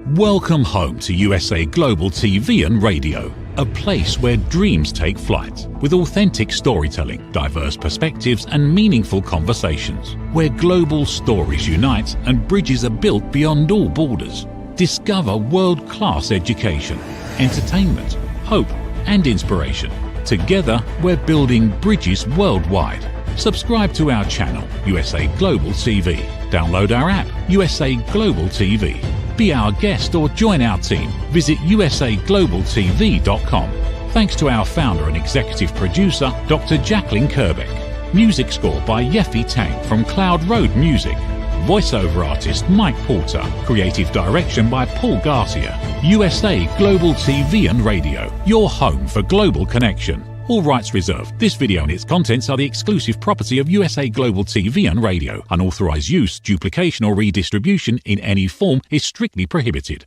Welcome home to USA Global TV and Radio, a place where dreams take flight, with authentic storytelling, diverse perspectives and meaningful conversations, where global stories unite and bridges are built beyond all borders. Discover world-class education, entertainment, hope and inspiration. Together, we're building bridges worldwide. Subscribe to our channel, USA Global TV. Download our app, USA Global TV. Be our guest or join our team. Visit usaglobaltv.com. Thanks to our founder and executive producer, Dr. Jacalyn Kerbeck. Music score by Yeffy Tang from Cloud Road Music. Voiceover artist Mike Porter. Creative direction by Paul Garcia. USA Global TV and Radio, your home for global connection. All rights reserved. This video and its contents are the exclusive property of USA Global TV and Radio. Unauthorized use, duplication or redistribution in any form is strictly prohibited.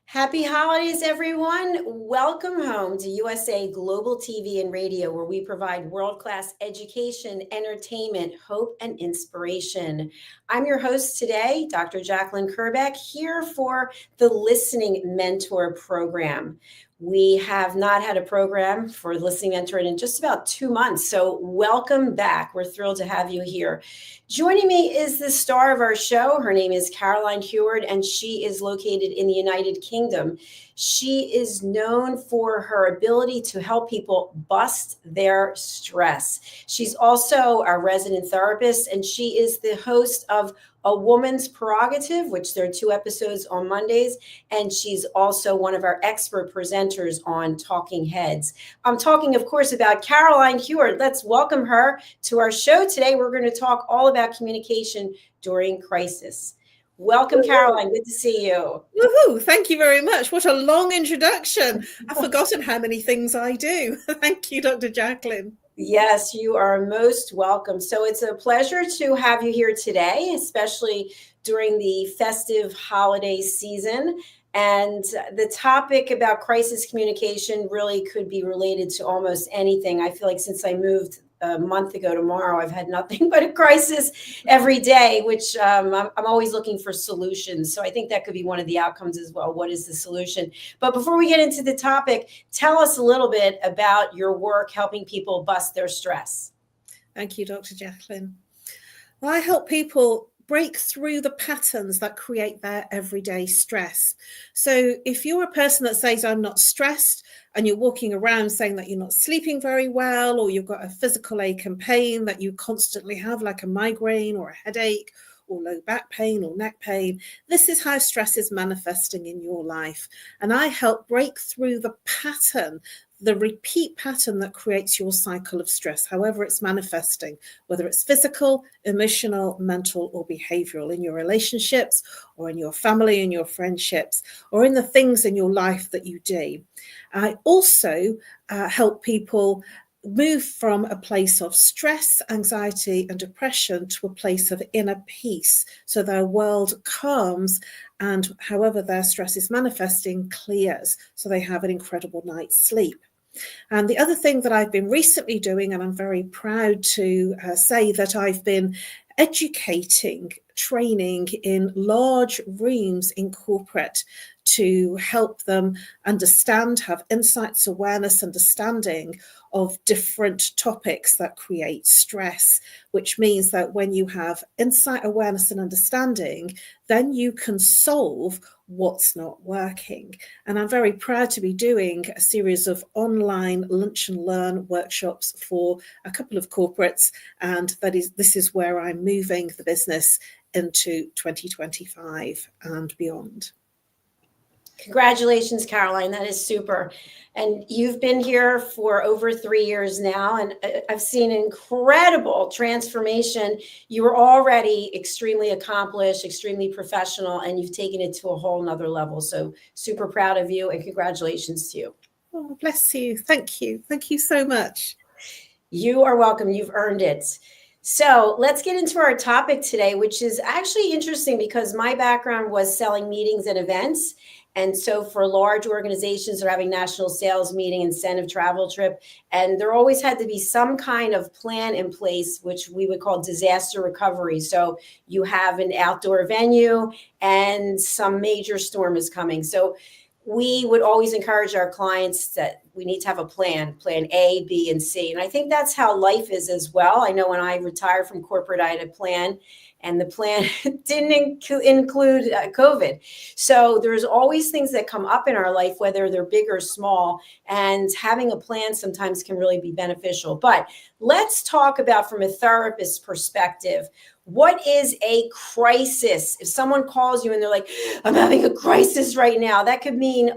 Happy holidays, everyone. Welcome home to USA Global TV and Radio, where we provide world-class education, entertainment, hope, and inspiration. I'm your host today, Dr. Jacalyn Kerbeck, here for the Listening Mentor program. We have not had a program for Listening Mentor in just about 2 months, so welcome back. We're thrilled to have you here. Joining me is the star of our show. Her name is Caroline.heward, and she is located in the United Kingdom. She is known for her ability to help people bust their stress. She's also a resident therapist, and she is the host of A Woman's Prerogative, which there are 2 episodes on Mondays, and she's also one of our expert presenters on Talking Heads. I'm talking, of course, about Caroline.heward. Let's welcome her to our show today. We're going to talk all about communication during crisis. Welcome, Caroline. Good to see you. Woohoo! Thank you very much. What a long introduction. I've forgotten how many things I do. Thank you, Dr. Jacalyn. Yes, you are most welcome. So it's a pleasure to have you here today, especially during the festive holiday season. And the topic about crisis communication really could be related to almost anything. I feel like since I moved a month ago tomorrow, I've had nothing but a crisis every day, which I'm always looking for solutions. So I think that could be one of the outcomes as well. What is the solution? But before we get into the topic, tell us a little bit about your work helping people bust their stress. Thank you, Dr. Jacalyn. Well, I help people break through the patterns that create their everyday stress. So if you're a person that says, I'm not stressed, and you're walking around saying that you're not sleeping very well, or you've got a physical ache and pain that you constantly have, like a migraine or a headache, or low back pain or neck pain, this is how stress is manifesting in your life. And I help break through the pattern, the repeat pattern that creates your cycle of stress, however it's manifesting, whether it's physical, emotional, mental, or behavioral, in your relationships, or in your family, in your friendships, or in the things in your life that you do. I also help people move from a place of stress, anxiety, and depression to a place of inner peace, so their world calms and however their stress is manifesting clears, so they have an incredible night's sleep. And the other thing that I've been recently doing, and I'm very proud to say that I've been educating, training in large rooms in corporate to help them understand, have insights, awareness, understanding of different topics that create stress, which means that when you have insight, awareness, and understanding, then you can solve what's not working. And I'm very proud to be doing a series of online lunch and learn workshops for a couple of corporates, and this is where I'm moving the business into 2025 and beyond. Congratulations, Caroline. That is super. And you've been here for over 3 years now, and I've seen incredible transformation. You were already extremely accomplished, extremely professional, and you've taken it to a whole nother level. So super proud of you, and congratulations to you. Oh, bless you. Thank you. Thank you so much. You are welcome. You've earned it. So let's get into our topic today, which is actually interesting because my background was selling meetings and events. And so for large organizations that are having national sales meeting, incentive travel trip, and there always had to be some kind of plan in place, which we would call disaster recovery. So you have an outdoor venue and some major storm is coming. So we would always encourage our clients that we need to have a plan A, B, and C. And I think that's how life is as well. I know when I retired from corporate, I had a plan, and the plan didn't include COVID. So there's always things that come up in our life, whether they're big or small, and having a plan sometimes can really be beneficial. But let's talk about, from a therapist's perspective, what is a crisis? If someone calls you and they're like, I'm having a crisis right now, that could mean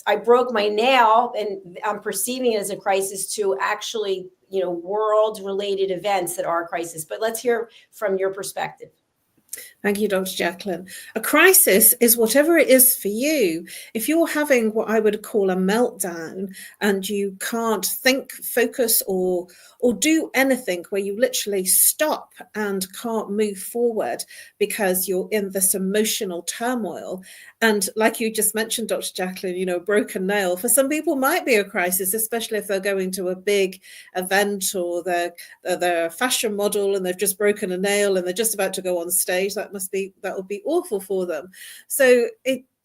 I broke my nail and I'm perceiving it as a crisis, to actually, world related events that are a crisis. But let's hear from your perspective. Thank you, Dr. Jacalyn. A crisis is whatever it is for you. If you're having what I would call a meltdown and you can't think, focus, or do anything, where you literally stop and can't move forward because you're in this emotional turmoil. And like you just mentioned, Dr. Jacalyn, broken nail for some people might be a crisis, especially if they're going to a big event or they're a fashion model and they've just broken a nail and they're just about to go on stage. That would be awful for them. So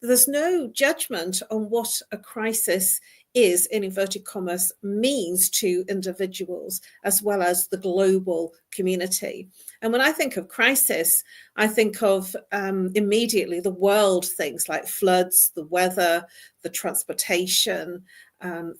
there's no judgment on what a crisis is, in inverted commas, means to individuals as well as the global community. And when I think of crisis, I think of immediately the world things like floods, the weather, the transportation,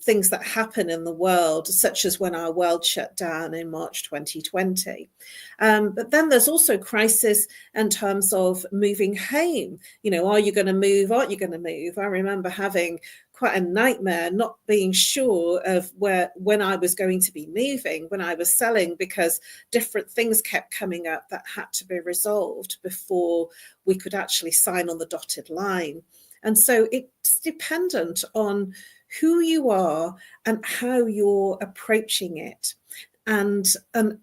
things that happen in the world, such as when our world shut down in March 2020. But then there's also crisis in terms of moving home. Are you going to move? Aren't you going to move? I remember having quite a nightmare not being sure of when I was going to be moving, when I was selling, because different things kept coming up that had to be resolved before we could actually sign on the dotted line. And so it's dependent on who you are and how you're approaching it, and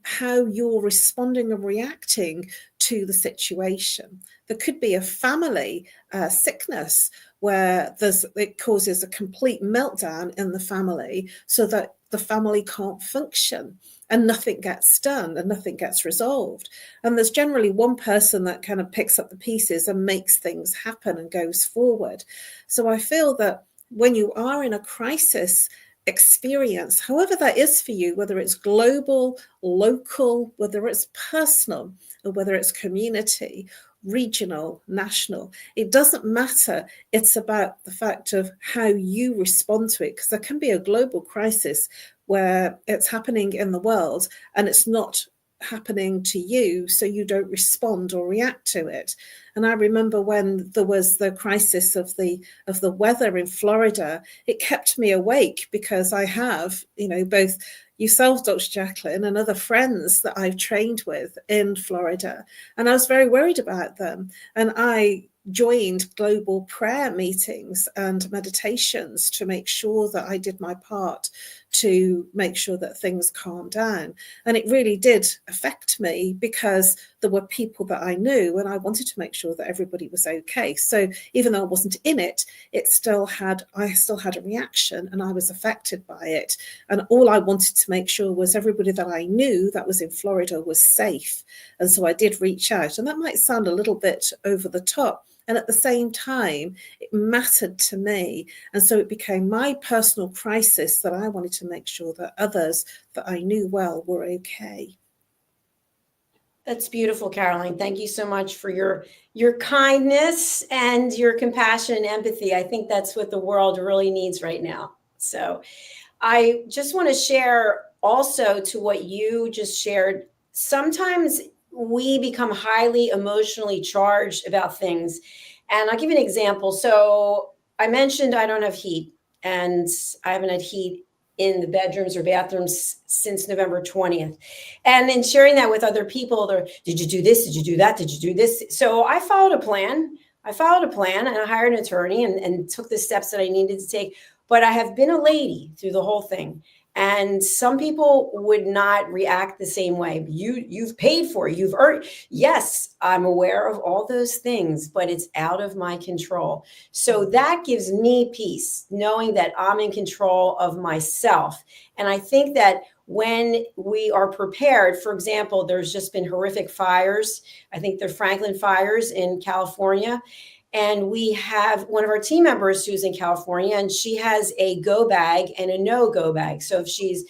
how you're responding and reacting to the situation. There could be a family sickness where it causes a complete meltdown in the family, so that the family can't function and nothing gets done and nothing gets resolved. And there's generally one person that kind of picks up the pieces and makes things happen and goes forward. So I feel that when you are in a crisis experience, however that is for you, whether it's global, local, whether it's personal, or whether it's community, regional, national, it doesn't matter. It's about the fact of how you respond to it, because there can be a global crisis where it's happening in the world and it's not happening to you, so you don't respond or react to it. And I remember when there was the crisis of the weather in Florida, it kept me awake, because I have, both yourself, Dr. Jacalyn, and other friends that I've trained with in Florida, and I was very worried about them. And I joined global prayer meetings and meditations to make sure that I did my part to make sure that things calmed down. And it really did affect me, because there were people that I knew and I wanted to make sure that everybody was okay. So even though I wasn't in it, I still had a reaction and I was affected by it. And all I wanted to make sure was everybody that I knew that was in Florida was safe. And so I did reach out, and that might sound a little bit over the top. And at the same time, it mattered to me. And so it became my personal crisis that I wanted to make sure that others that I knew well were okay. That's beautiful, Caroline. Thank you so much for your kindness and your compassion and empathy. I think that's what the world really needs right now. So I just want to share also to what you just shared. Sometimes we become highly emotionally charged about things. And I'll give you an example. So I mentioned I don't have heat, and I haven't had heat in the bedrooms or bathrooms since November 20th. And in sharing that with other people, did you do this? Did you do that? Did you do this? So I followed a plan. And I hired an attorney and took the steps that I needed to take. But I have been a lady through the whole thing. And some people would not react the same way. You've paid for it, you've earned. Yes, I'm aware of all those things, but it's out of my control. So that gives me peace, knowing that I'm in control of myself. And I think that when we are prepared, for example, there's just been horrific fires. I think they're Franklin fires in California. And we have one of our team members who's in California, and she has a go bag and a no go bag. So if she's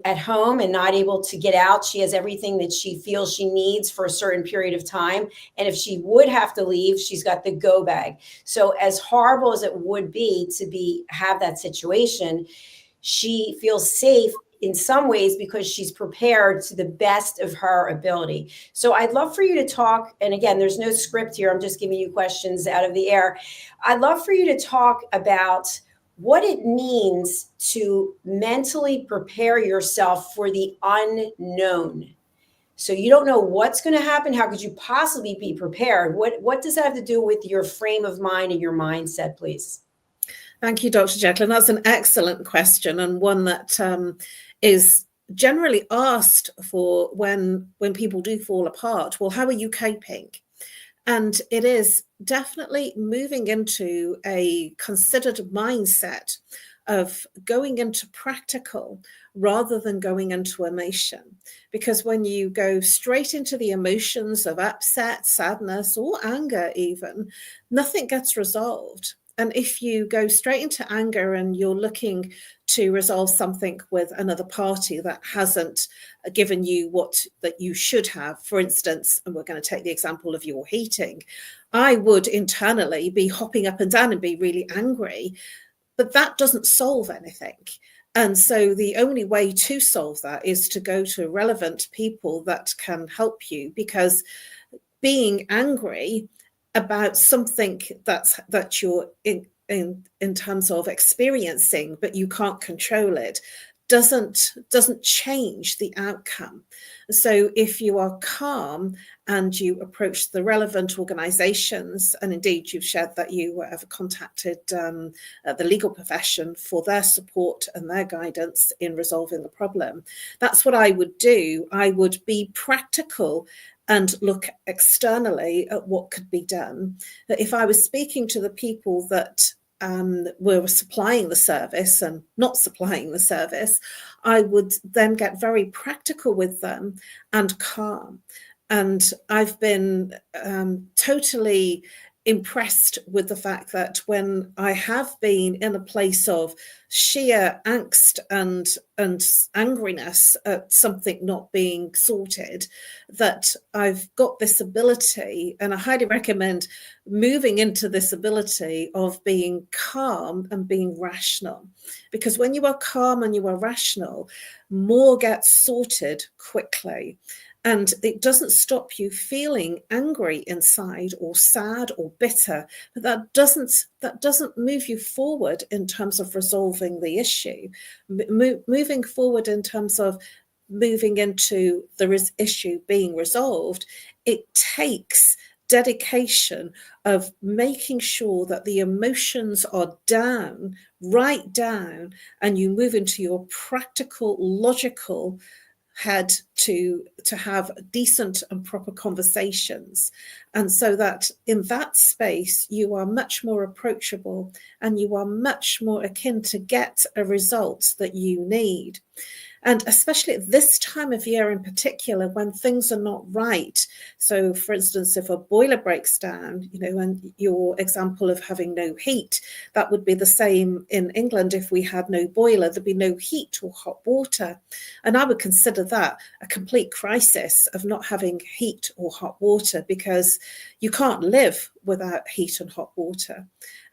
at home and not able to get out, she has everything that she feels she needs for a certain period of time. And if she would have to leave, she's got the go bag. So as horrible as it would be to have that situation, she feels safe in some ways because she's prepared to the best of her ability. So I'd love for you to talk, and again, there's no script here, I'm just giving you questions out of the air. I'd love for you to talk about what it means to mentally prepare yourself for the unknown. So you don't know what's going to happen. How could you possibly be prepared? What does that have to do with your frame of mind and your mindset, please? Thank you, Dr. Jacalyn. That's an excellent question, and one that is generally asked for when people do fall apart. Well, how are you coping? And it is definitely moving into a considered mindset of going into practical rather than going into emotion. Because when you go straight into the emotions of upset, sadness, or anger even, nothing gets resolved. And if you go straight into anger and you're looking to resolve something with another party that hasn't given you what that you should have, for instance, and we're going to take the example of your heating, I would internally be hopping up and down and be really angry, but that doesn't solve anything. And so the only way to solve that is to go to relevant people that can help you, because being angry about something that you're in terms of experiencing, but you can't control it, doesn't change the outcome. So if you are calm and you approach the relevant organizations, and indeed you've shared that you have contacted the legal profession for their support and their guidance in resolving the problem, that's what I would do. I would be practical and look externally at what could be done. If I was speaking to the people that were supplying the service and not supplying the service, I would then get very practical with them and calm. And I've been totally impressed with the fact that when I have been in a place of sheer angst and angriness at something not being sorted, that I've got this ability, and I highly recommend moving into this ability of being calm and being rational. Because when you are calm and you are rational, more gets sorted quickly. And it doesn't stop you feeling angry inside or sad or bitter, but that doesn't move you forward in terms of resolving the issue. Moving forward in terms of moving into the issue being resolved, it takes dedication of making sure that the emotions are down, right down, and you move into your practical, logical head to have decent and proper conversations. And so that in that space, you are much more approachable and you are much more akin to get a result that you need. And especially at this time of year in particular, when things are not right. So for instance, if a boiler breaks down, and your example of having no heat, that would be the same in England. If we had no boiler, there'd be no heat or hot water. And I would consider that a complete crisis of not having heat or hot water, because you can't live without heat and hot water.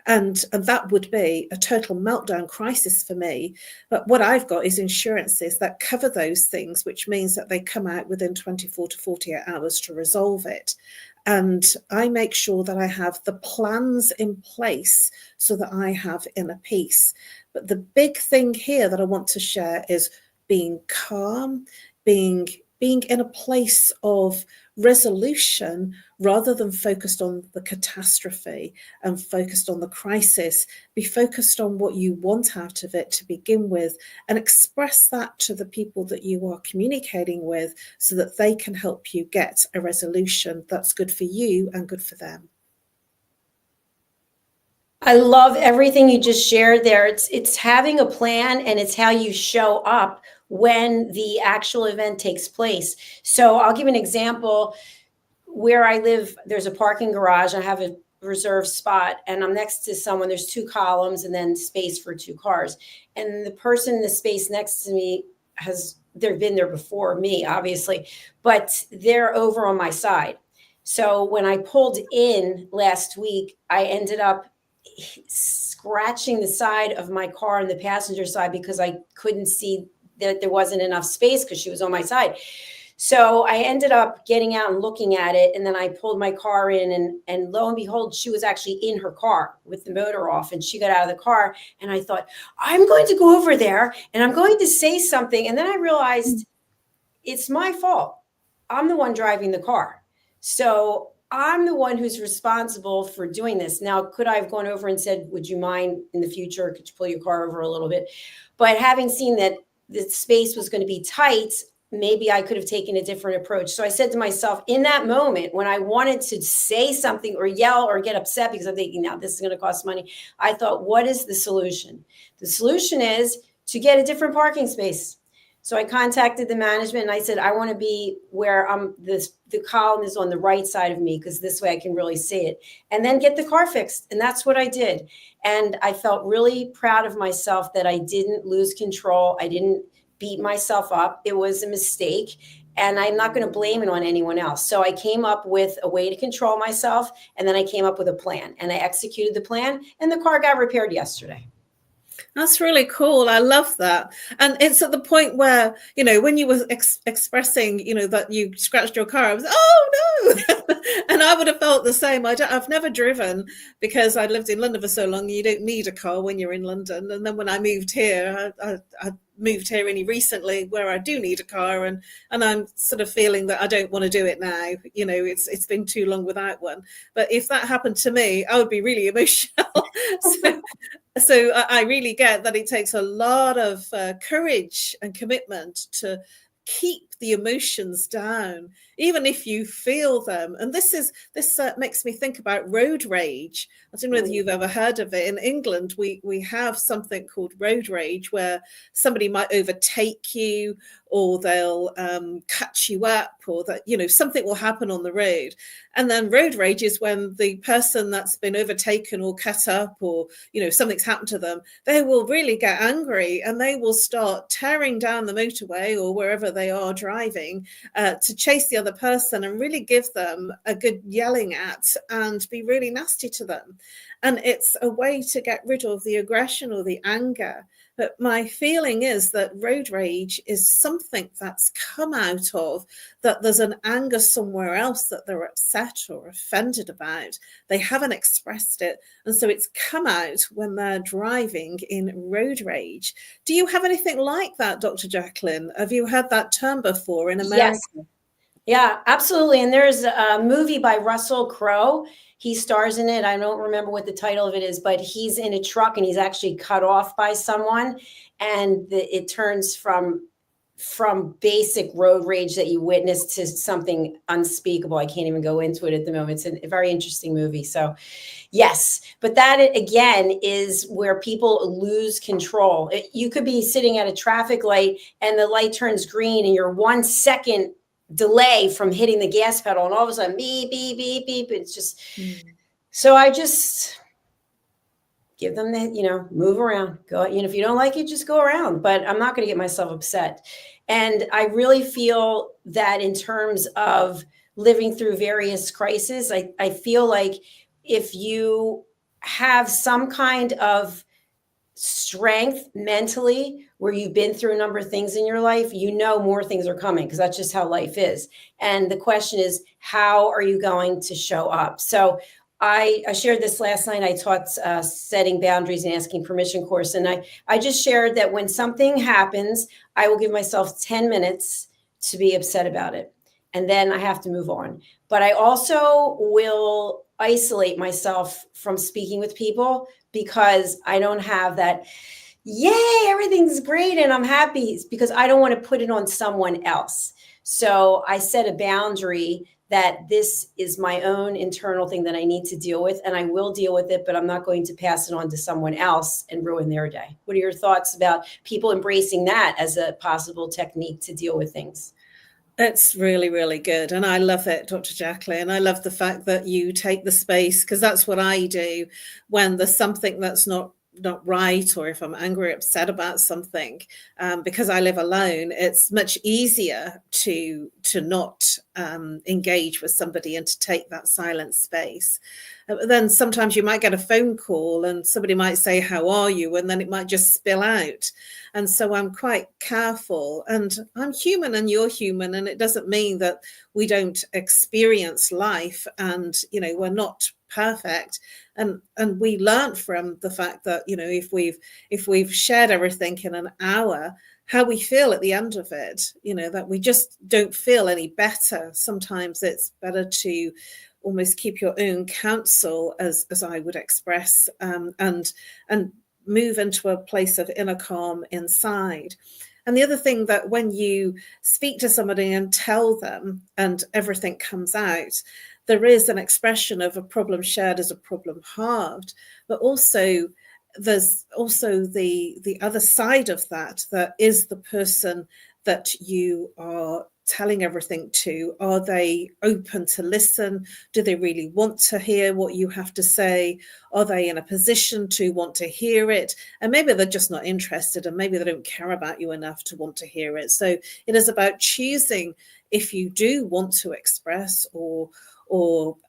And that would be a total meltdown crisis for me. But what I've got is insurances that cover those things, which means that they come out within 24 to 48 hours to resolve it. And I make sure that I have the plans in place so that I have inner peace. But the big thing here that I want to share is being calm, being in a place of resolution rather than focused on the catastrophe and focused on the crisis. Be focused on what you want out of it to begin with, and express that to the people that you are communicating with so that they can help you get a resolution that's good for you and good for them. I love everything you just shared there. It's having a plan, and it's how you show up when the actual event takes place. So I'll give an example. Where I live, there's a parking garage. I have a reserved spot, and I'm next to someone. There's 2 columns and then space for 2 cars. And the person in the space next to me they've been there before me, obviously, but they're over on my side. So when I pulled in last week, I ended up scratching the side of my car on the passenger side because I couldn't see that there wasn't enough space because she was on my side. So I ended up getting out and looking at it. And then I pulled my car in, and lo and behold, she was actually in her car with the motor off, and she got out of the car. And I thought, I'm going to go over there and I'm going to say something. And then I realized it's my fault. I'm the one driving the car. So I'm the one who's responsible for doing this. Now, could I have gone over and said, would you mind in the future, could you pull your car over a little bit? But having seen that the space was going to be tight, maybe I could have taken a different approach. So I said to myself in that moment, when I wanted to say something or yell or get upset because I'm thinking, now this is going to cost money, I thought, what is the solution? The solution is to get a different parking space. So I contacted the management and I said, I want to be where the column is on the right side of me, because this way I can really see it, and then get the car fixed. And that's what I did. And I felt really proud of myself that I didn't lose control. I didn't beat myself up. It was a mistake, and I'm not going to blame it on anyone else. So I came up with a way to control myself, and then I came up with a plan, and I executed the plan, and the car got repaired yesterday. That's really cool. I love that. And it's at the point where, when you were expressing, that you scratched your car, I was, oh no. And I would have felt the same. I've never driven because I lived in London for so long. You don't need a car when you're in London. And then when I moved here, I moved here only recently where I do need a car, and I'm sort of feeling that I don't want to do it now. It's been too long without one. But if that happened to me, I would be really emotional. So I really get that it takes a lot of courage and commitment to keep the emotions down, even if you feel them. And this makes me think about road rage. I don't know whether you've ever heard of it. In England, we have something called road rage, where somebody might overtake you, or they'll cut you up, or that something will happen on the road. And then road rage is when the person that's been overtaken or cut up, or something's happened to them, they will really get angry and they will start tearing down the motorway or wherever they are driving to chase the other person and really give them a good yelling at and be really nasty to them. And it's a way to get rid of the aggression or the anger. But my feeling is that road rage is something that's come out of that there's an anger somewhere else that they're upset or offended about. They haven't expressed it. And so it's come out when they're driving in road rage. Do you have anything like that, Dr. Jacalyn? Have you heard that term before in America? Yes. Yeah, absolutely. And there's a movie by Russell Crowe. He stars in it. I don't remember what the title of it is, but he's in a truck and he's actually cut off by someone. And it turns from basic road rage that you witness to something unspeakable. I can't even go into it at the moment. It's a very interesting movie. So yes, but that again is where people lose control. You could be sitting at a traffic light and the light turns green and you're 1 second delay from hitting the gas pedal, and all of a sudden beep, beep, beep, beep. It's just, so I just give them the, move around, go, if you don't like it, just go around, but I'm not going to get myself upset. And I really feel that in terms of living through various crises, I feel like if you have some kind of strength mentally, where you've been through a number of things in your life, more things are coming, because that's just how life is. And the question is, how are you going to show up? So I shared this last night. I taught setting boundaries and asking permission course. And I just shared that when something happens, I will give myself 10 minutes to be upset about it. and then I have to move on. But I also will isolate myself from speaking with people because I don't have that, yay, everything's great and I'm happy, because I don't want to put it on someone else. So I set a boundary that this is my own internal thing that I need to deal with, and I will deal with it, but I'm not going to pass it on to someone else and ruin their day. What are your thoughts about people embracing that as a possible technique to deal with things? It's really, really good. And I love it, Dr. Jacalyn. I love the fact that you take the space, because that's what I do when there's something that's not right, or if I'm angry or upset about something, because I live alone, it's much easier to not engage with somebody and to take that silent space. But then sometimes you might get a phone call and somebody might say, how are you? And then it might just spill out. And so I'm quite careful, and I'm human and you're human. And it doesn't mean that we don't experience life, and, we're not perfect. And we learn from the fact that, if we've shared everything in an hour, how we feel at the end of it, that we just don't feel any better. Sometimes it's better to almost keep your own counsel, as I would express, and move into a place of inner calm inside. And the other thing, that when you speak to somebody and tell them and everything comes out, there is an expression of a problem shared as a problem halved, but also there's also the other side of that is the person that you are telling everything to. Are they open to listen? Do they really want to hear what you have to say? Are they in a position to want to hear it? And maybe they're just not interested, and maybe they don't care about you enough to want to hear it. So it is about choosing, if you do want to express or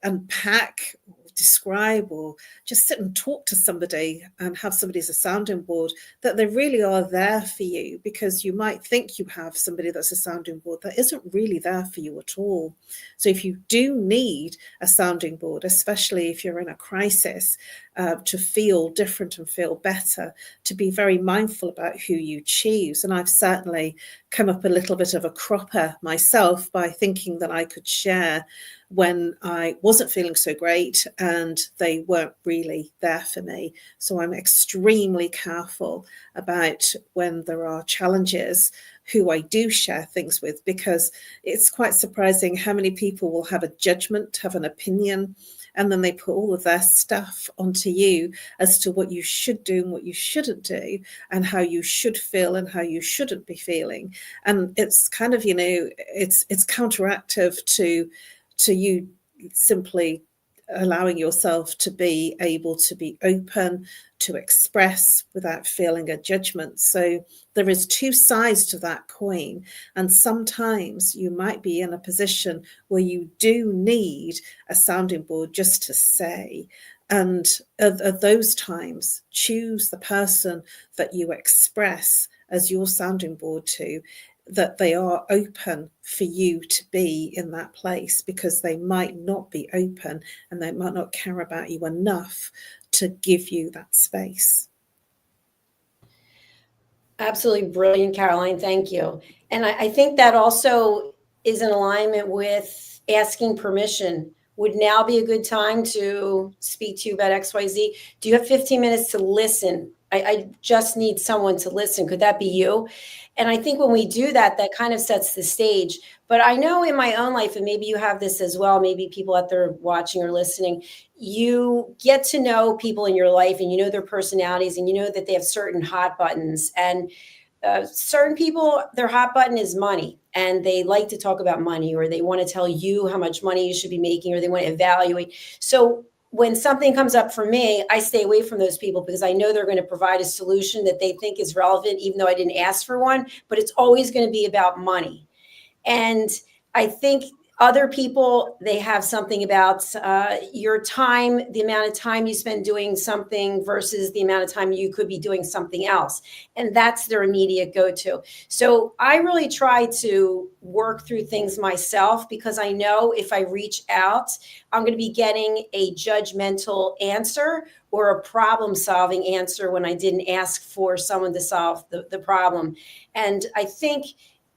unpack, or describe, or just sit and talk to somebody and have somebody as a sounding board, that they really are there for you, because you might think you have somebody that's a sounding board that isn't really there for you at all. So if you do need a sounding board, especially if you're in a crisis, to feel different and feel better, to be very mindful about who you choose. And I've certainly come up a little bit of a cropper myself by thinking that I could share when I wasn't feeling so great and they weren't really there for me. So I'm extremely careful about, when there are challenges, who I do share things with, because it's quite surprising how many people will have a judgment, have an opinion, and then they put all of their stuff onto you as to what you should do and what you shouldn't do, and how you should feel and how you shouldn't be feeling. And it's kind of, it's counteractive to you simply allowing yourself to be able to be open, to express without feeling a judgment. So there is two sides to that coin. And sometimes you might be in a position where you do need a sounding board just to say. And at those times, choose the person that you express as your sounding board to, that they are open for you to be in that place, because they might not be open and they might not care about you enough to give you that space. Absolutely brilliant, Caroline. Thank you. And I think that also is in alignment with asking permission. Would now be a good time to speak to you about XYZ? Do you have 15 minutes to listen? I just need someone to listen. Could that be you? And I think when we do that, that kind of sets the stage. But I know in my own life, and maybe you have this as well, maybe people out there watching or listening, you get to know people in your life, and you know their personalities, and you know that they have certain hot buttons. And certain people, their hot button is money, and they like to talk about money, or they want to tell you how much money you should be making, or they want to evaluate. So when something comes up for me, I stay away from those people, because I know they're going to provide a solution that they think is relevant, even though I didn't ask for one, but it's always going to be about money. And I think other people, they have something about your time, the amount of time you spend doing something versus the amount of time you could be doing something else. And that's their immediate go-to. So I really try to work through things myself, because I know if I reach out, I'm going to be getting a judgmental answer or a problem-solving answer when I didn't ask for someone to solve the problem. And I think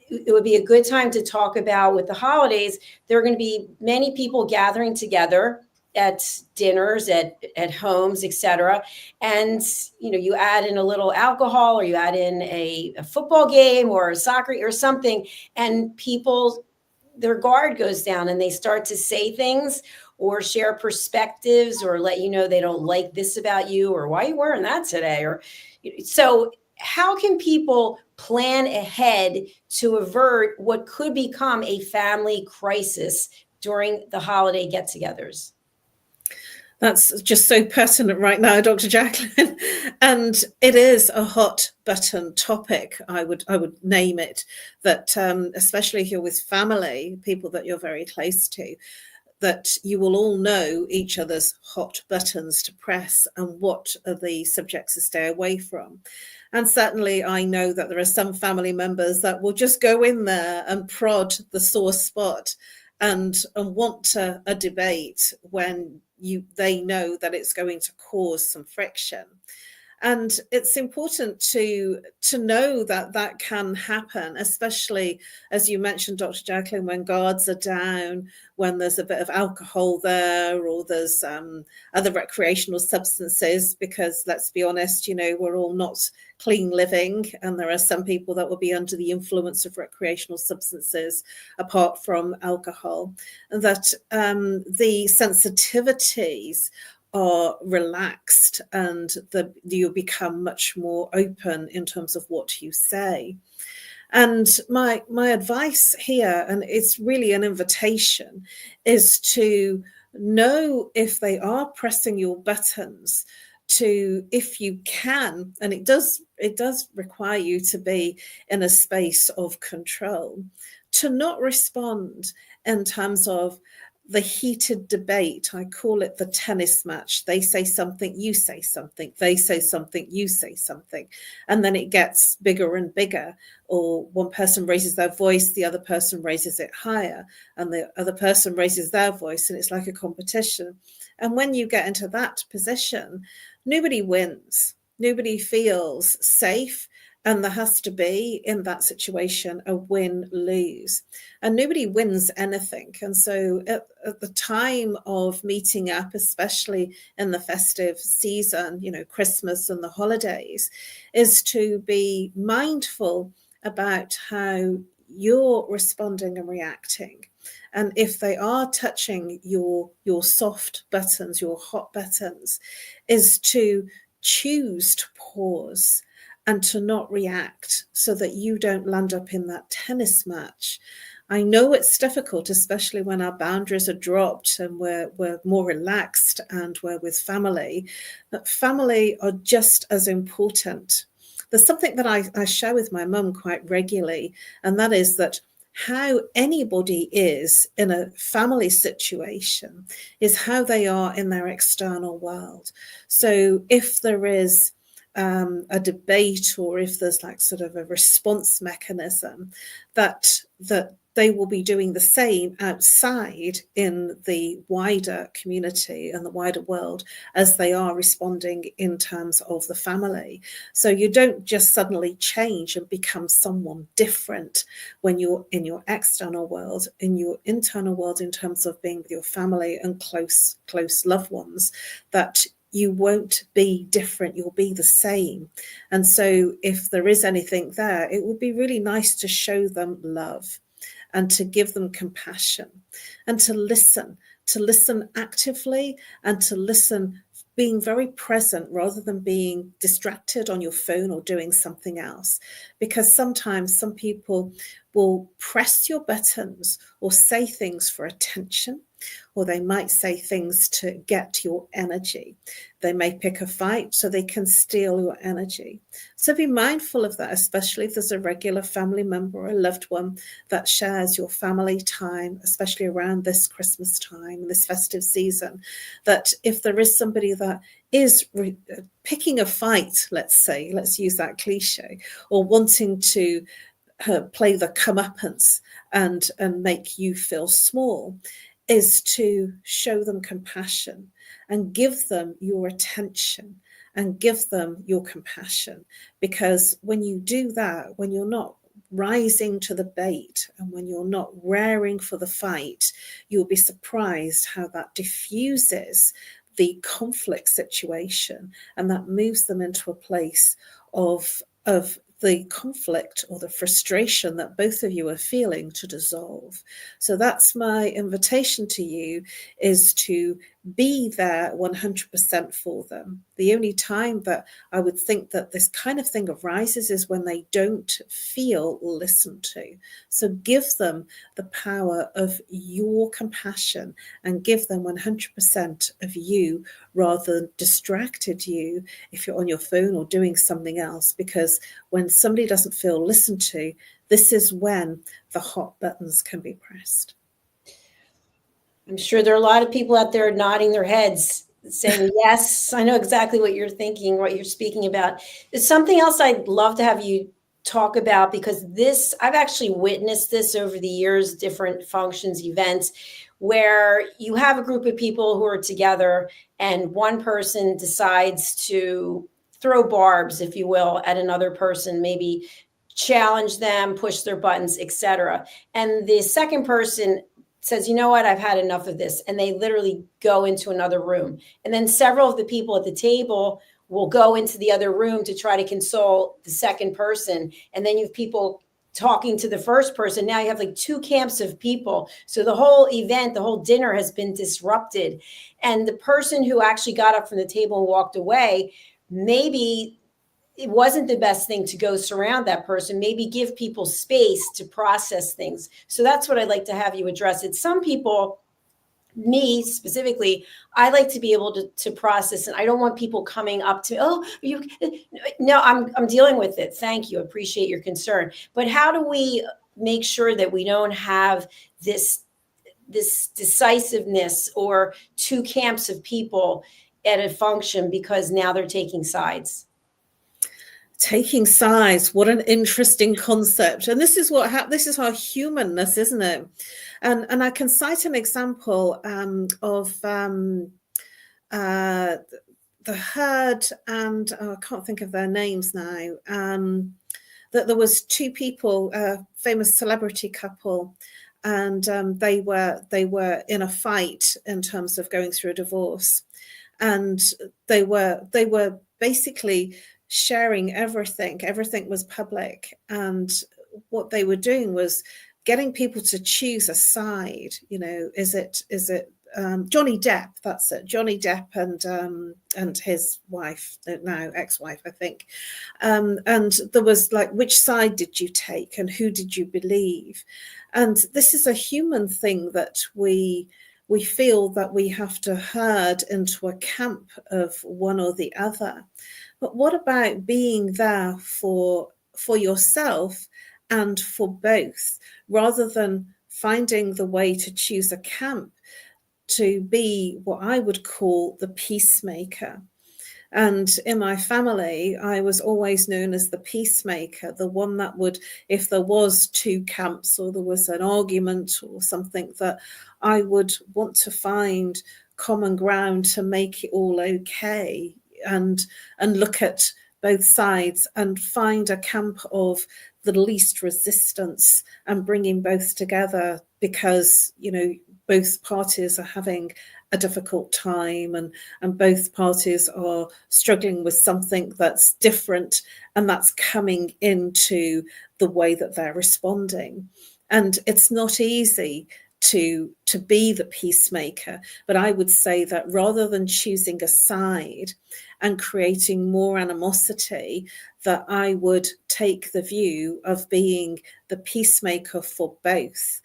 it would be a good time to talk about, with the holidays, there are going to be many people gathering together at dinners, at homes, etc. And you add in a little alcohol, or you add in a football game or a soccer or something, and people, their guard goes down and they start to say things or share perspectives or let you know they don't like this about you, or why are you wearing that today? Or so how can people plan ahead to avert what could become a family crisis during the holiday get-togethers? That's just so pertinent right now, Dr. Jacalyn. And it is a hot button topic, I would name it, that especially if you're with family, people that you're very close to, that you will all know each other's hot buttons to press and what are the subjects to stay away from. And certainly I know that there are some family members that will just go in there and prod the sore spot and want a debate when they know that it's going to cause some friction. And it's important to know that can happen, especially, as you mentioned, Dr. Jacalyn, when guards are down, when there's a bit of alcohol there, or there's other recreational substances, because let's be honest, we're all not clean living, and there are some people that will be under the influence of recreational substances apart from alcohol, and that the sensitivities are relaxed, and you become much more open in terms of what you say. And my advice here, and it's really an invitation, is to know if they are pressing your buttons, to, if you can, and it does require you to be in a space of control, to not respond in terms of the heated debate. I call it the tennis match. They say something, you say something, they say something, you say something, and then it gets bigger and bigger. Or one person raises their voice, the other person raises it higher, and the other person raises their voice, and it's like a competition. And when you get into that position, nobody wins, nobody feels safe. And there has to be, in that situation, a win-lose. And nobody wins anything. And so at the time of meeting up, especially in the festive season, Christmas and the holidays, is to be mindful about how you're responding and reacting. And if they are touching your soft buttons, your hot buttons, is to choose to pause and to not react, so that you don't land up in that tennis match. I know it's difficult, especially when our boundaries are dropped and we're more relaxed and we're with family, but family are just as important. There's something that I share with my mum quite regularly, and that is that how anybody is in a family situation is how they are in their external world. So if there is a debate, or if there's like sort of a response mechanism, that they will be doing the same outside in the wider community and the wider world as they are responding in terms of the family. So you don't just suddenly change and become someone different when you're in your external world, in your internal world, in terms of being with your family and close loved ones, that you won't be different, you'll be the same. And so if there is anything there, it would be really nice to show them love and to give them compassion and to listen actively, and to listen being very present rather than being distracted on your phone or doing something else. Because sometimes some people will press your buttons or say things for attention, or they might say things to get your energy. They may pick a fight so they can steal your energy. So be mindful of that, especially if there's a regular family member or a loved one that shares your family time, especially around this Christmas time, this festive season, that if there is somebody that is picking a fight, let's say, let's use that cliche, or wanting to play the comeuppance and make you feel small, is to show them compassion and give them your attention and give them your compassion. Because when you do that, when you're not rising to the bait and when you're not raring for the fight, you'll be surprised how that diffuses the conflict situation, and that moves them into a place of the conflict or the frustration that both of you are feeling to dissolve. So that's my invitation to you, is to be there 100% for them. The only time that I would think that this kind of thing arises is when they don't feel listened to. So give them the power of your compassion and give them 100% of you rather than distracted you if you're on your phone or doing something else. Because when somebody doesn't feel listened to, this is when the hot buttons can be pressed. I'm sure there are a lot of people out there nodding their heads saying, yes, I know exactly what you're thinking, what you're speaking about. There's something else I'd love to have you talk about, because I've actually witnessed this over the years, different functions, events, where you have a group of people who are together and one person decides to throw barbs, if you will, at another person, maybe challenge them, push their buttons, etc. And the second person says, you know what, I've had enough of this. And they literally go into another room. And then several of the people at the table will go into the other room to try to console the second person. And then you have people talking to the first person. Now you have like two camps of people. So the whole event, the whole dinner has been disrupted. And the person who actually got up from the table and walked away, maybe it wasn't the best thing to go surround that person, maybe give people space to process things. So that's what I'd like to have you address. It's some people, me specifically, I like to be able to process, and I don't want people coming up to me, oh, no, I'm dealing with it. Thank you. Appreciate your concern. But how do we make sure that we don't have this decisiveness or two camps of people at a function because now they're taking sides? Taking sides, what an interesting concept. And this is this is our humanness, isn't it? And I can cite an example of the herd, and I can't think of their names now. That there was two people, a famous celebrity couple, and they were in a fight in terms of going through a divorce, and they were basically sharing everything was public, and what they were doing was getting people to choose a side. You know, is it Johnny Depp? That's it, Johnny Depp and his wife, now ex-wife, I think, and there was like, which side did you take and who did you believe? And this is a human thing, that we feel that we have to herd into a camp of one or the other. But what about being there for yourself and for both, rather than finding the way to choose a camp, to be what I would call the peacemaker? And in my family, I was always known as the peacemaker, the one that would, if there was two camps or there was an argument or something, that I would want to find common ground to make it all okay, and look at both sides and find a camp of the least resistance and bringing both together, because, you know, both parties are having a difficult time, and both parties are struggling with something that's different, and that's coming into the way that they're responding. And it's not easy to be the peacemaker, but I would say that rather than choosing a side and creating more animosity, that I would take the view of being the peacemaker for both.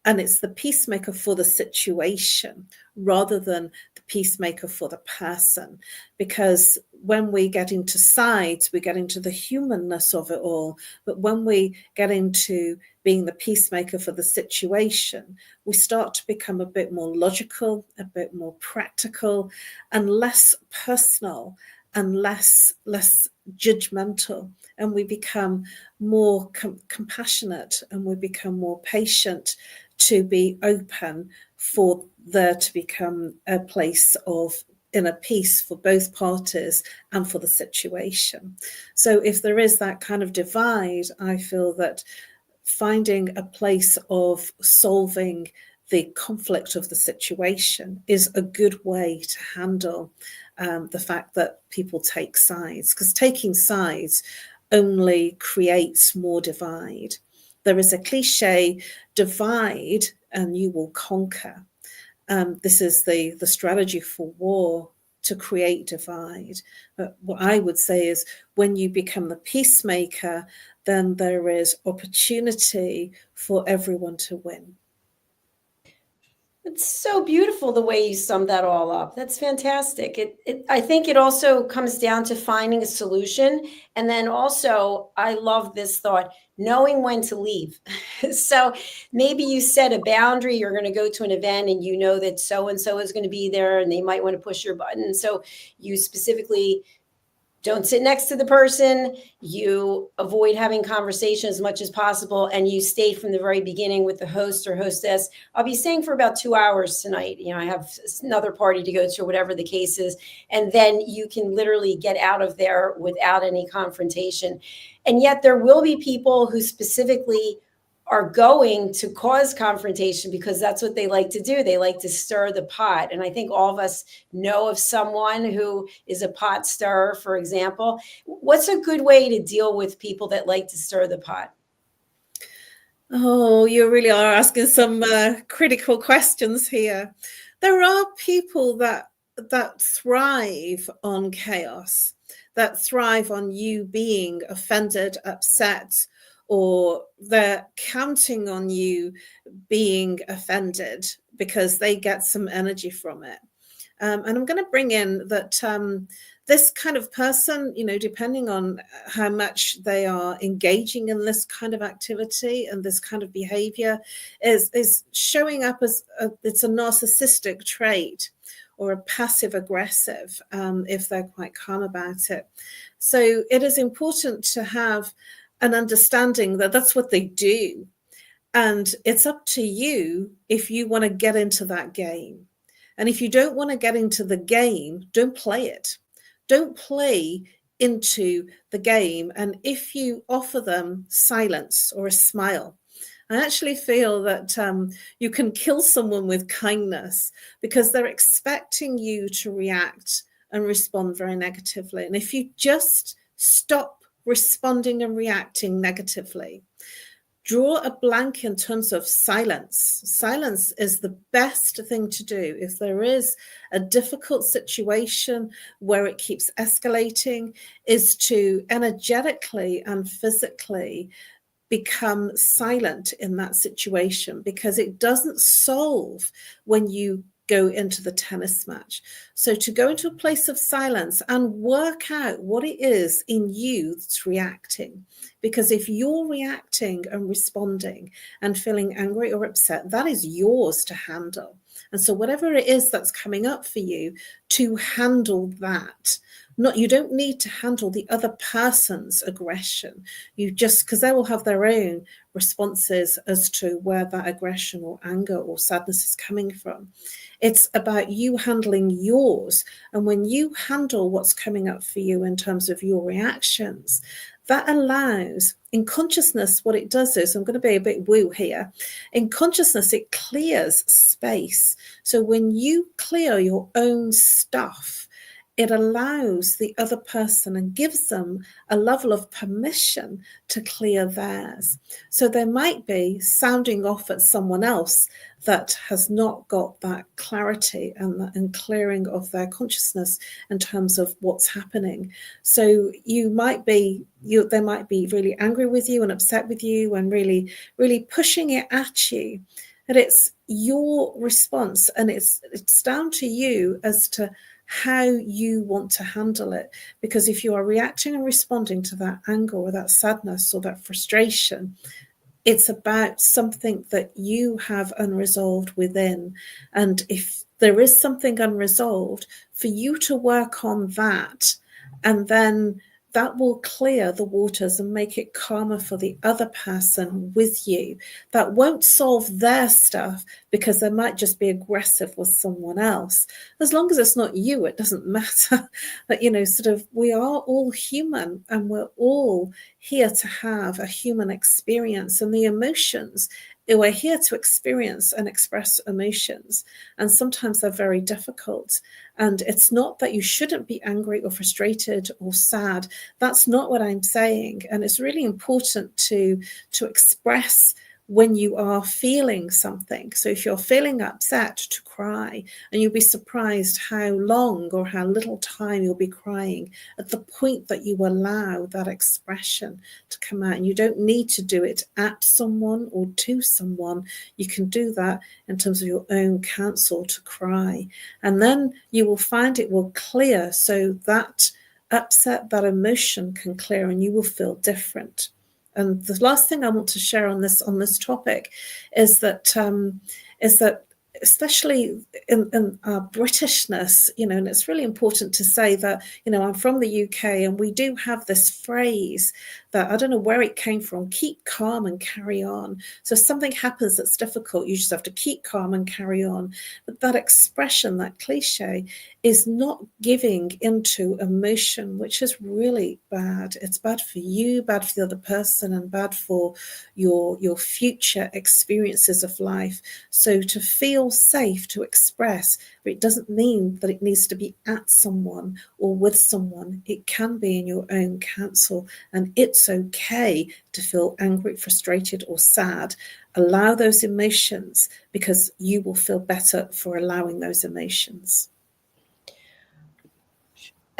And it's the peacemaker for the situation rather than the peacemaker for the person. Because when we get into sides, we get into the humanness of it all. But when we get into being the peacemaker for the situation, we start to become a bit more logical, a bit more practical, and less personal, and less judgmental. And we become more compassionate, and we become more patient, to be open for there to become a place of inner peace for both parties and for the situation. So if there is that kind of divide, I feel that finding a place of solving the conflict of the situation is a good way to handle the fact that people take sides, because taking sides only creates more divide. There is a cliche, divide and you will conquer. This is the strategy for war, to create divide. But what I would say is when you become the peacemaker, then there is opportunity for everyone to win. It's so beautiful the way you summed that all up. That's fantastic. I think it also comes down to finding a solution. And then also, I love this thought, knowing when to leave. So maybe you set a boundary, you're going to go to an event and you know that so-and-so is going to be there and they might want to push your button. So you specifically don't sit next to the person, you avoid having conversation as much as possible, and you stay from the very beginning with the host or hostess. I'll be staying for about 2 hours tonight. I have another party to go to, whatever the case is. And then you can literally get out of there without any confrontation. And yet there will be people who specifically are going to cause confrontation because that's what they like to do. They like to stir the pot. And I think all of us know of someone who is a pot stirrer, for example. What's a good way to deal with people that like to stir the pot? Oh, you really are asking some critical questions here. There are people that thrive on chaos, that thrive on you being offended, upset, or they're counting on you being offended because they get some energy from it. And I'm going to bring in that this kind of person, depending on how much they are engaging in this kind of activity and this kind of behavior, is showing up as it's a narcissistic trait or a passive aggressive if they're quite calm about it. So it is important to have an understanding that that's what they do. And it's up to you if you want to get into that game. And if you don't want to get into the game, don't play it. Don't play into the game. And if you offer them silence or a smile, I actually feel that you can kill someone with kindness because they're expecting you to react and respond very negatively. And if you just stop responding and reacting negatively, draw a blank in terms of silence. Silence is the best thing to do. If there is a difficult situation where it keeps escalating, is to energetically and physically become silent in that situation, because it doesn't solve when you go into the tennis match. So to go into a place of silence and work out what it is in you that's reacting. Because if you're reacting and responding and feeling angry or upset, that is yours to handle. And so whatever it is that's coming up for you, to handle that. You don't need to handle the other person's aggression. You just, because they will have their own responses as to where that aggression or anger or sadness is coming from. It's about you handling yours. And when you handle what's coming up for you in terms of your reactions, that allows, in consciousness, what it does is, I'm going to be a bit woo here. In consciousness, it clears space. So when you clear your own stuff, it allows the other person and gives them a level of permission to clear theirs. So there might be sounding off at someone else that has not got that clarity and clearing of their consciousness in terms of what's happening. So they might be really angry with you and upset with you and really, really pushing it at you. And it's your response, and it's down to you as to how you want to handle it. Because if you are reacting and responding to that anger or that sadness or that frustration, it's about something that you have unresolved within. And if there is something unresolved, for you to work on that, and then that will clear the waters and make it calmer for the other person with you. That won't solve their stuff because they might just be aggressive with someone else. As long as it's not you, it doesn't matter. But, sort of, we are all human and we're all here to have a human experience, and the emotions, we're here to experience and express emotions, and sometimes they're very difficult. And it's not that you shouldn't be angry or frustrated or sad. That's not what I'm saying. And it's really important to express when you are feeling something. So if you're feeling upset, to cry, and you'll be surprised how long or how little time you'll be crying at the point that you allow that expression to come out. And you don't need to do it at someone or to someone. You can do that in terms of your own counsel, to cry. And then you will find it will clear, so that upset, that emotion can clear, and you will feel different. And the last thing I want to share on this topic is that especially in our Britishness, and it's really important to say that, I'm from the UK, and we do have this phrase that I don't know where it came from: keep calm and carry on. So if something happens that's difficult, you just have to keep calm and carry on. But that expression, that cliche, is not giving into emotion, which is really bad. It's bad for you, bad for the other person, and bad for your future experiences of life. So to feel safe to express, but it doesn't mean that it needs to be at someone or with someone. It can be in your own counsel, and it's okay to feel angry, frustrated, or sad. Allow those emotions, because you will feel better for allowing those emotions.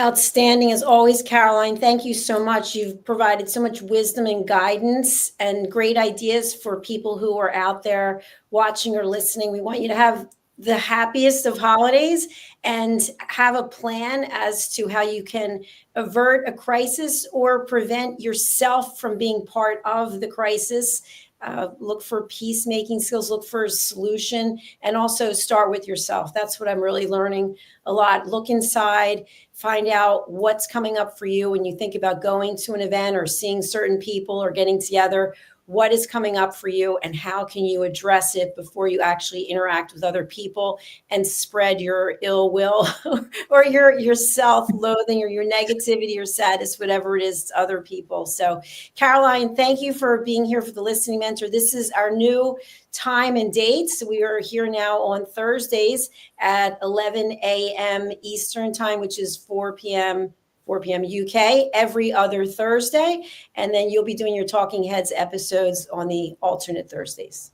Outstanding as always, Caroline. Thank you so much. You've provided so much wisdom and guidance and great ideas for people who are out there watching or listening. We want you to have the happiest of holidays and have a plan as to how you can avert a crisis or prevent yourself from being part of the crisis. Look for peacemaking skills, look for a solution, and also start with yourself. That's what I'm really learning a lot. Look inside, find out what's coming up for you when you think about going to an event or seeing certain people or getting together. What is coming up for you, and how can you address it before you actually interact with other people and spread your ill will or your self-loathing or your negativity or sadness, whatever it is, to other people. So, Caroline, thank you for being here for the Listening Mentor. This is our new time and dates. We are here now on Thursdays at 11 a.m. Eastern time, which is 4 p.m. UK, every other Thursday. And then you'll be doing your Talking Heads episodes on the alternate Thursdays.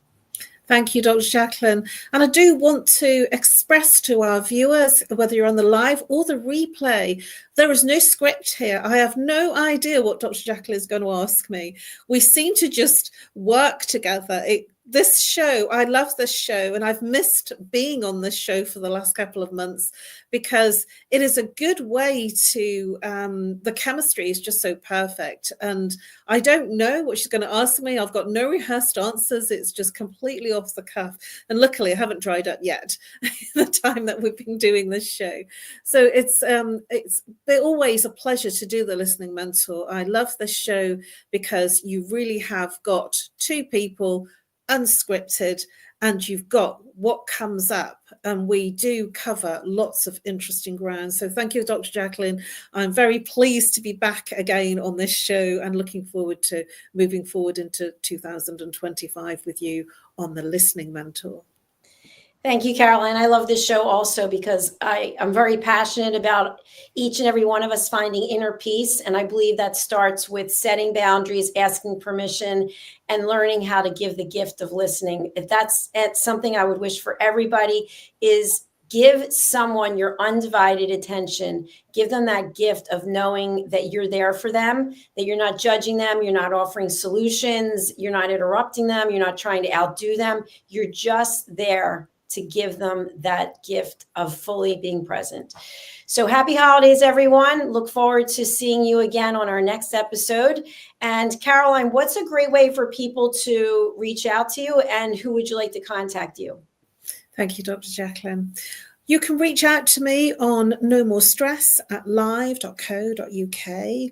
Thank you, Dr. Jacalyn. And I do want to express to our viewers, whether you're on the live or the replay, there is no script here. I have no idea what Dr. Jacalyn is going to ask me. We seem to just work together. This show, I love this show, and I've missed being on this show for the last couple of months because it is a good way to, the chemistry is just so perfect. And I don't know what she's going to ask me. I've got no rehearsed answers. It's just completely off the cuff. And luckily I haven't dried up yet the time that we've been doing this show. So it's always a pleasure to do the Listening Mentor. I love this show because you really have got two people, unscripted, and you've got what comes up, and we do cover lots of interesting ground. So thank you, Dr. Jacalyn. I'm very pleased to be back again on this show and looking forward to moving forward into 2025 with you on the Listening Mentor. Thank you, Caroline. I love this show also because I'm very passionate about each and every one of us finding inner peace. And I believe that starts with setting boundaries, asking permission, and learning how to give the gift of listening. If that's something I would wish for everybody, is give someone your undivided attention. Give them that gift of knowing that you're there for them, that you're not judging them, you're not offering solutions, you're not interrupting them, you're not trying to outdo them. You're just there to give them that gift of fully being present. So happy holidays, everyone. Look forward to seeing you again on our next episode. And Caroline, what's a great way for people to reach out to you, and who would you like to contact you? Thank you, Dr. Jacalyn. You can reach out to me on nomorestress@live.co.uk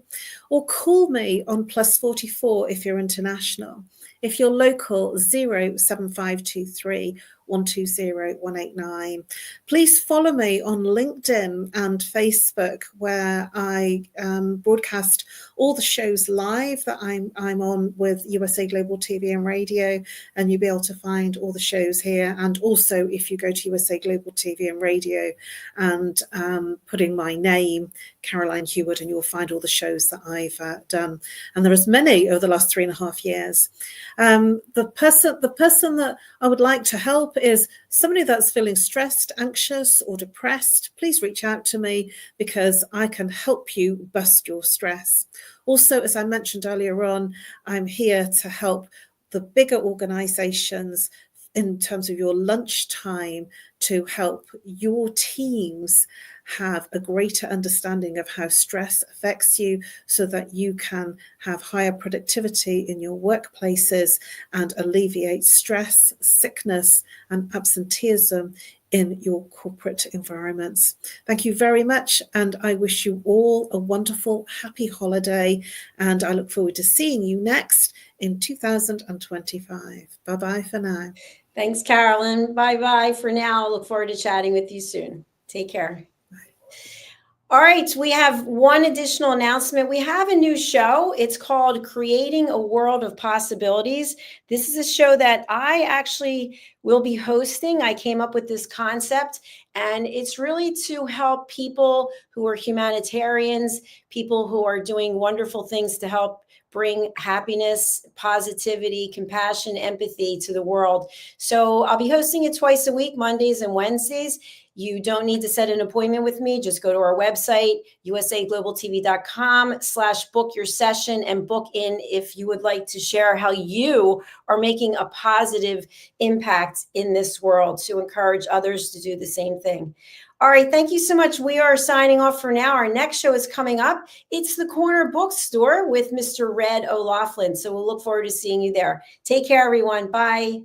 or call me on +44 if you're international. If you're local, 07523 120 189. Please follow me on LinkedIn and Facebook, where I broadcast all the shows live that I'm on with USA Global TV and Radio, and you'll be able to find all the shows here. And also, if you go to USA Global TV and Radio and put in my name, Caroline Heward, and you'll find all the shows that I've done. And there is many over the last 3.5 years. The person that I would like to help is somebody that's feeling stressed, anxious, or depressed. Please reach out to me, because I can help you bust your stress. Also, as I mentioned earlier on, I'm here to help the bigger organizations in terms of your lunchtime to help your teams have a greater understanding of how stress affects you, so that you can have higher productivity in your workplaces and alleviate stress, sickness, and absenteeism in your corporate environments. Thank you very much, and I wish you all a wonderful, happy holiday, and I look forward to seeing you next in 2025. Bye-bye for now. Thanks, Carolyn. Bye-bye for now. Look forward to chatting with you soon. Take care. All right, we have one additional announcement. We have a new show. It's called Creating a World of Possibilities. This is a show that I actually will be hosting. I came up with this concept, and it's really to help people who are humanitarians, people who are doing wonderful things to help bring happiness, positivity, compassion, empathy to the world. So I'll be hosting it twice a week, Mondays and Wednesdays. You don't need to set an appointment with me. Just go to our website, usaglobaltv.com/book your session, and book in if you would like to share how you are making a positive impact in this world to encourage others to do the same thing. All right, thank you so much. We are signing off for now. Our next show is coming up. It's the Corner Bookstore with Mr. Red O'Loughlin. So we'll look forward to seeing you there. Take care, everyone. Bye.